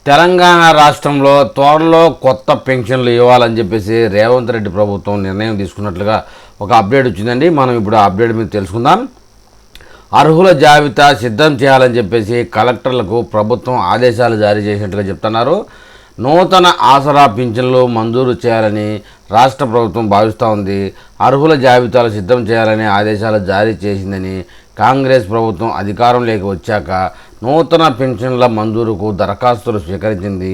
తెలంగాణ రాష్ట్రంలో త్వరలో కొత్త పెన్షన్లు ఇవ్వాలని చెప్పేసి రేవంత్ రెడ్డి ప్రభుత్వం నిర్ణయం తీసుకున్నట్లుగా ఒక అప్డేట్ వచ్చిందండి. మనం ఇప్పుడు ఆ అప్డేట్ మీద తెలుసుకుందాం. అర్హుల జాబితా సిద్ధం చేయాలని చెప్పేసి కలెక్టర్లకు ప్రభుత్వం ఆదేశాలు జారీ చేసినట్లుగా చెప్తున్నారు. నూతన ఆసరా పింఛన్లు మంజూరు చేయాలని రాష్ట్ర ప్రభుత్వం భావిస్తూ ఉంది. అర్హుల జాబితాలు సిద్ధం చేయాలని ఆదేశాలు జారీ చేసిందని కాంగ్రెస్ ప్రభుత్వం అధికారంలోకి వచ్చాక నూతన పెన్షన్ల మంజూరుకు దరఖాస్తులు స్వీకరించింది.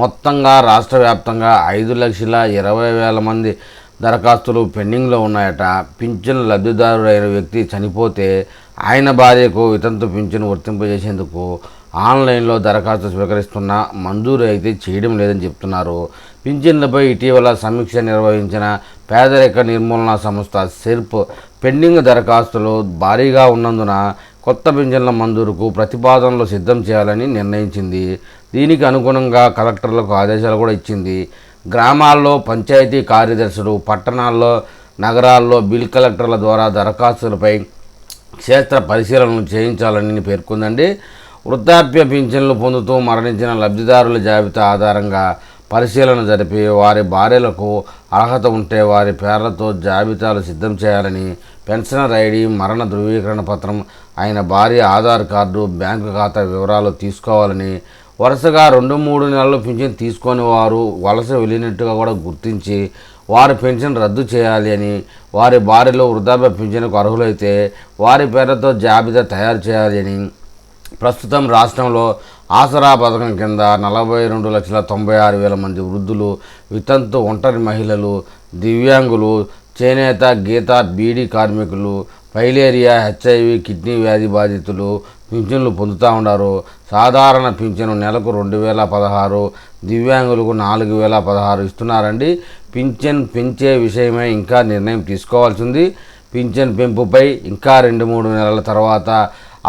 మొత్తంగా రాష్ట్ర వ్యాప్తంగా 5,20,000 మంది దరఖాస్తులు పెండింగ్లో ఉన్నాయట. పింఛన్ లబ్ధిదారుడైన వ్యక్తి చనిపోతే ఆయన భార్యకు వితంతు పింఛను వర్తింపజేసేందుకు ఆన్లైన్లో దరఖాస్తు స్వీకరిస్తున్నా మంజూరు అయితే చేయడం లేదని చెప్తున్నారు. పింఛన్లపై ఇటీవల సమీక్ష నిర్వహించిన పేదరిక నిర్మూలన సంస్థ సెర్ప్ పెండింగ్ దరఖాస్తులు భారీగా ఉన్నందున కొత్త పింఛన్ల మంజూరుకు ప్రతిపాదనలు సిద్ధం చేయాలని నిర్ణయించింది. దీనికి అనుగుణంగా కలెక్టర్లకు ఆదేశాలు కూడా ఇచ్చింది. గ్రామాల్లో పంచాయతీ కార్యదర్శులు, పట్టణాల్లో, నగరాల్లో బిల్ కలెక్టర్ల ద్వారా దరఖాస్తులపై క్షేత్ర పరిశీలనలు చేయించాలని పేర్కొందండి. వృద్ధాప్య పింఛన్లు పొందుతూ మరణించిన లబ్ధిదారుల జాబితా ఆధారంగా పరిశీలన జరిపి వారి భార్యలకు అర్హత ఉంటే వారి పేర్లతో జాబితాలు సిద్ధం చేయాలని, పెన్షనర్ ఐడి, మరణ ధృవీకరణ పత్రం, ఆయన భార్య ఆధార్ కార్డు, బ్యాంకు ఖాతా వివరాలు తీసుకోవాలని, వరుసగా 2-3 నెలలు పింఛన్ తీసుకొని వారు వలస వెళ్ళినట్టుగా కూడా గుర్తించి వారి పెన్షన్ రద్దు చేయాలి అని, వారి భార్యలు వృద్ధాప్య పింఛన్కు అర్హులైతే వారి పేర్లతో జాబితా తయారు చేయాలి అని, ప్రస్తుతం రాష్ట్రంలో ఆసరా పథకం కింద 42,96,000 మంది వృద్ధులు, వితంతు, ఒంటరి మహిళలు, దివ్యాంగులు, చేనేత, గీత, బీడీ కార్మికులు, ఫైలేరియా, హెచ్ఐవి, కిడ్నీ వ్యాధి బాధితులు పింఛన్లు పొందుతూ ఉన్నారు. సాధారణ పింఛను నెలకు 2,016, దివ్యాంగులకు 4,016 ఇస్తున్నారండి. పింఛన్ పెంచే విషయమై ఇంకా నిర్ణయం తీసుకోవాల్సింది. పింఛన్ పెంపుపై ఇంకా 2-3 నెలల తర్వాత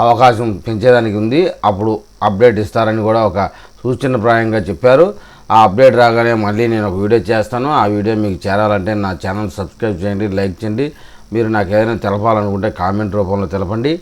అవకాశం పెంచేదానికి ఉంది. అప్పుడు అప్డేట్ ఇస్తారని కూడా ఒక సూచనప్రాయంగా చెప్పారు. ఆ అప్డేట్ రాగానే మళ్ళీ నేను ఒక వీడియో చేస్తాను. ఆ వీడియో మీకు చేరాలంటే నా ఛానల్ సబ్స్క్రైబ్ చేయండి, లైక్ చేయండి. మీరు నాకు ఏదైనా తెలపాలనుకుంటే కామెంట్ రూపంలో తెలపండి.